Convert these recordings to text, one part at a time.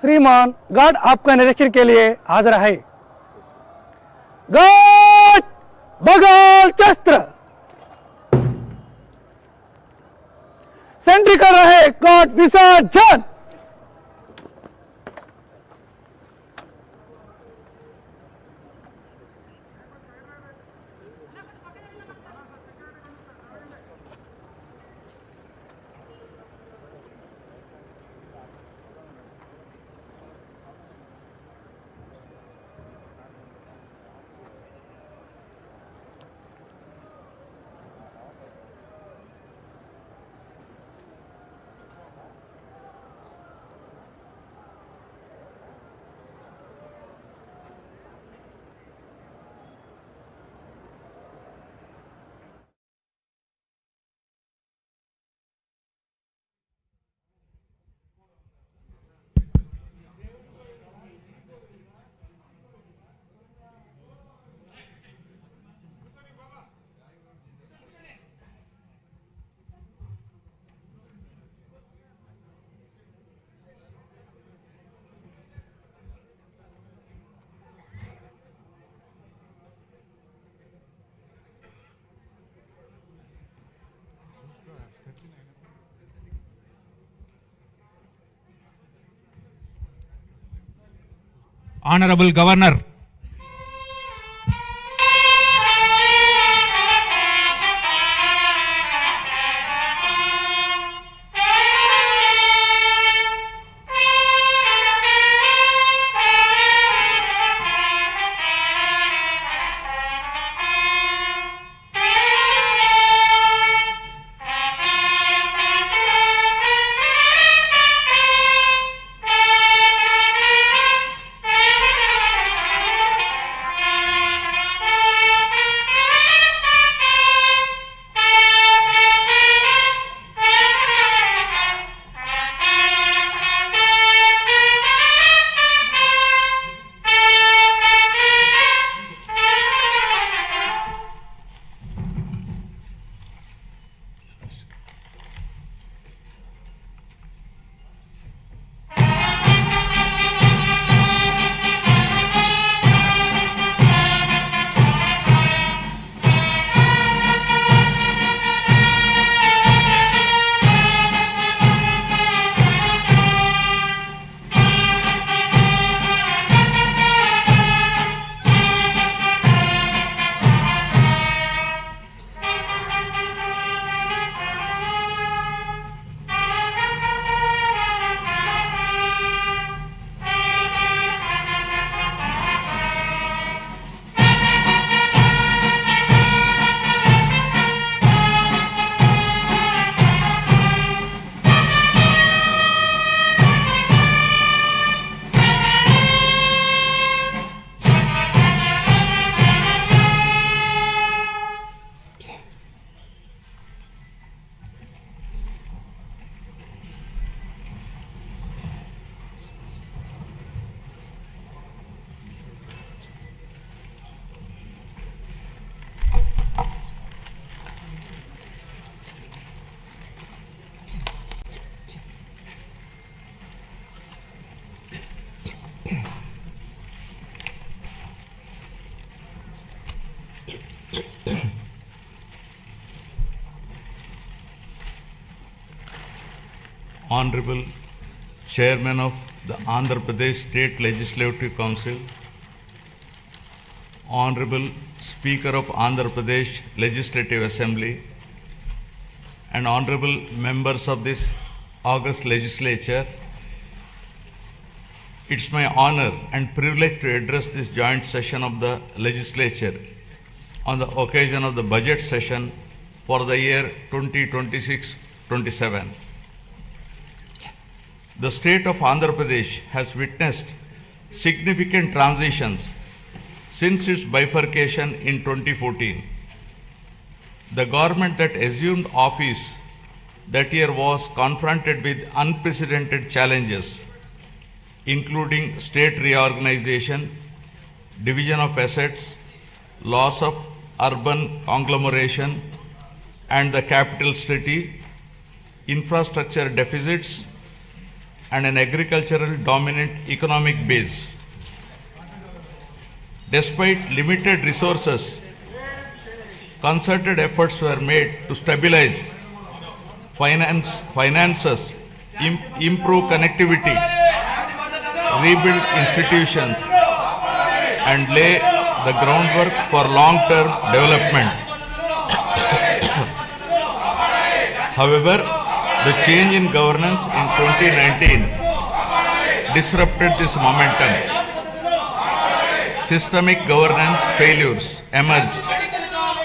श्रीमान गार्ड आपका निरीक्षण के लिए हाजिर है। गार्ड बगल शस्त्र सेंट्री कर रहे गार्ड विसर्जन। Honorable Governor, Honorable Chairman of the Andhra Pradesh State Legislative Council, Honorable Speaker of Andhra Pradesh Legislative Assembly, and Honorable members of this August Legislature, it's my honor and privilege to address this joint session of the Legislature on the occasion of the budget session for the year 2026-27. The state of Andhra Pradesh has witnessed significant transitions since its bifurcation in 2014. The government that assumed office that year was confronted with unprecedented challenges, including state reorganization, division of assets, loss of urban conglomeration and the capital city, infrastructure deficits, and an agricultural dominant economic base. Despite limited resources, concerted efforts were made to stabilize finances, improve connectivity, rebuild institutions, and lay the groundwork for long-term development. However, the change in governance in 2019 disrupted this momentum. Systemic governance failures emerged,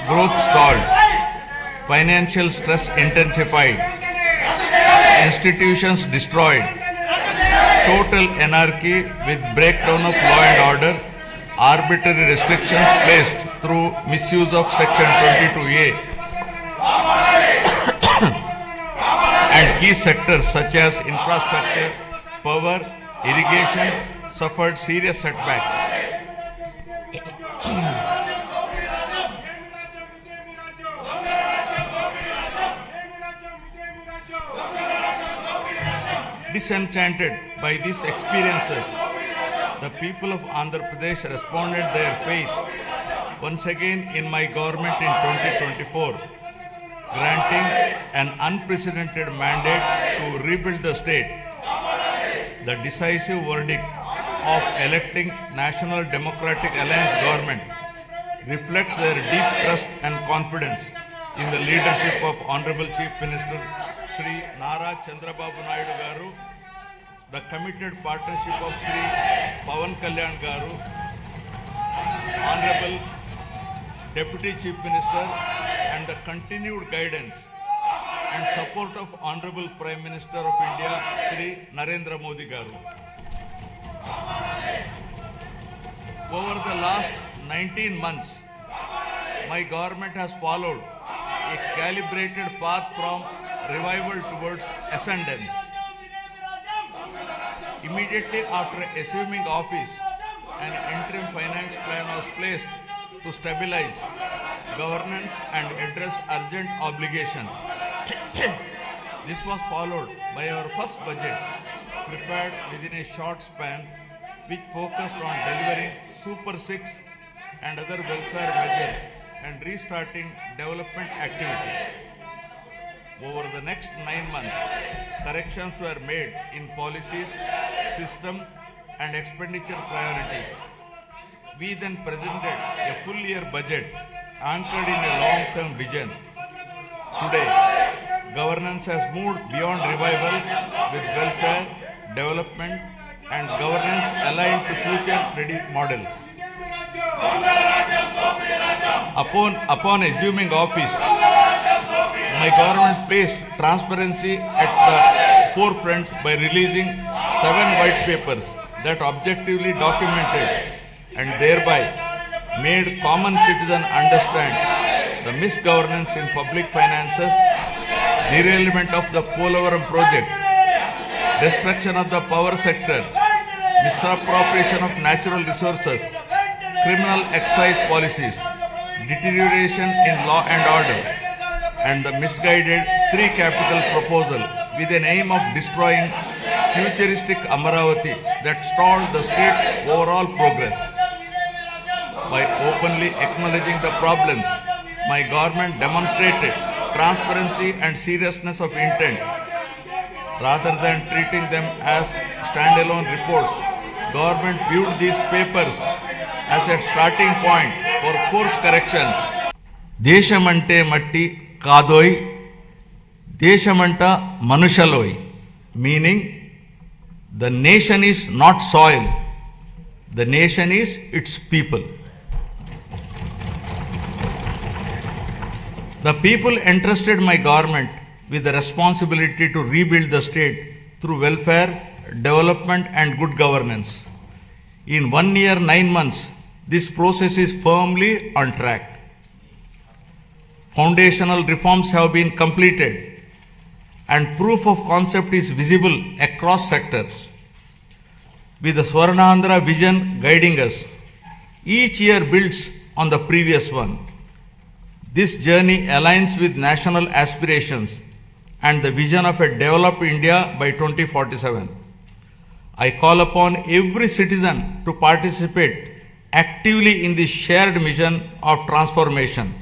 growth stalled, financial stress intensified, institutions destroyed, total anarchy with breakdown of law and order, arbitrary restrictions placed through misuse of Section 22A, and key sectors such as infrastructure, power, irrigation suffered serious setbacks. Disenchanted by these experiences, the people of Andhra Pradesh responded their faith once again in my government in 2024, granting an unprecedented mandate to rebuild the state. The decisive verdict of electing National Democratic Alliance government reflects their deep trust and confidence in the leadership of Honorable Chief Minister Sri Nara Chandrababu Naidu Garu, the committed partnership of Sri Pawan Kalyan Garu, Honorable Deputy Chief Minister, and the continued guidance and support of Honorable Prime Minister of India Sri Narendra Modi Garu. Over the last 19 months, my government has followed a calibrated path from revival towards ascendance. Immediately after assuming office, an interim finance plan was placed to stabilize governance and address urgent obligations. This was followed by our first budget, prepared within a short span, which focused on delivering Super 6 and other welfare measures and restarting development activity. Over the next 9 months, corrections were made in policies, system, and expenditure priorities. We then presented a full year budget anchored in a long-term vision. Today, governance has moved beyond revival with welfare, development, and governance aligned to future-ready models. Upon assuming office, my government placed transparency at the forefront by releasing 7 white papers that objectively documented and thereby made common citizens understand the misgovernance in public finances, derailment of the Polavaram project, destruction of the power sector, misappropriation of natural resources, criminal excise policies, deterioration in law and order, and the misguided 3 capital proposal with an aim of destroying futuristic Amaravati that stalled the state's overall progress. By openly acknowledging the problems, my government demonstrated transparency and seriousness of intent. Rather than treating them as standalone reports, government viewed these papers as a starting point for course corrections. Deshamante matti kadoi, Deshamanta manushaloi, meaning the nation is not soil, the nation is its people. The people entrusted my government with the responsibility to rebuild the state through welfare, development, and good governance. In 1 year, 9 months, this process is firmly on track. Foundational reforms have been completed and proof of concept is visible across sectors. With the Swarnandhra vision guiding us, each year builds on the previous one. This journey aligns with national aspirations and the vision of a developed India by 2047. I call upon every citizen to participate actively in the shared mission of transformation.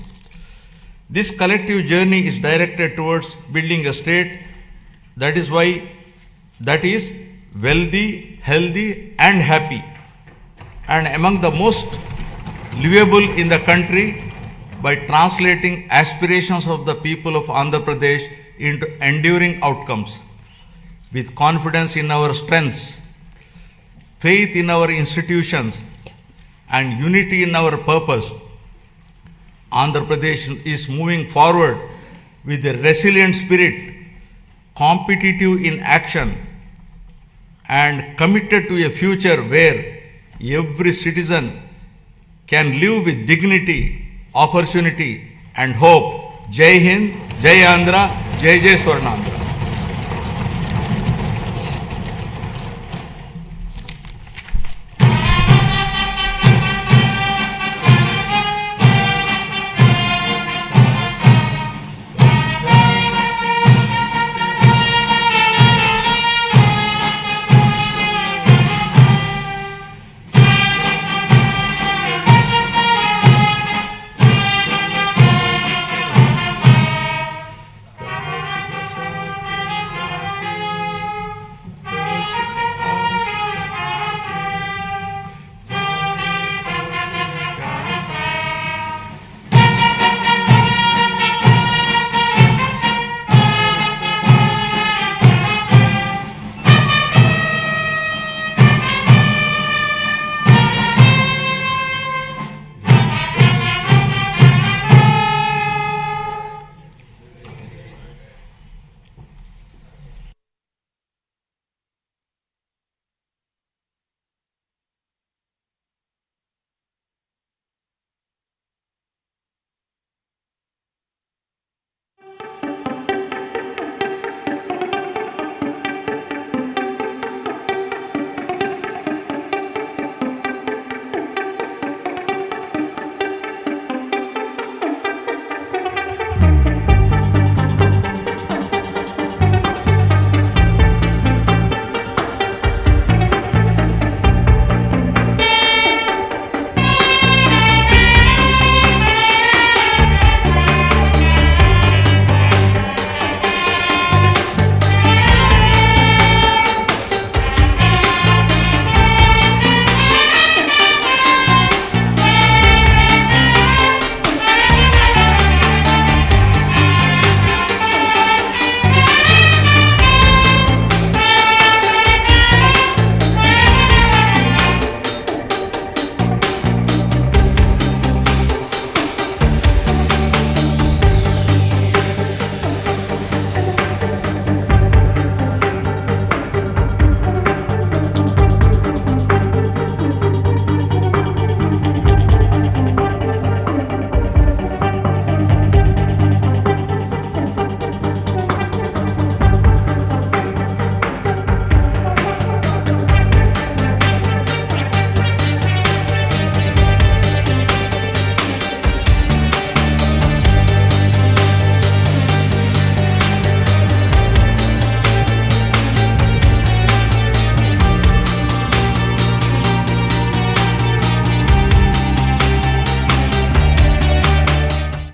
This collective journey is directed towards building a state that is wealthy, healthy, and happy, and among the most livable in the country, by translating aspirations of the people of Andhra Pradesh into enduring outcomes. With confidence in our strengths, faith in our institutions, and unity in our purpose, Andhra Pradesh is moving forward with a resilient spirit, competitive in action, and committed to a future where every citizen can live with dignity, opportunity, and hope. Jai Hind, Jai Andhra, Jai Jai Swarnandhra.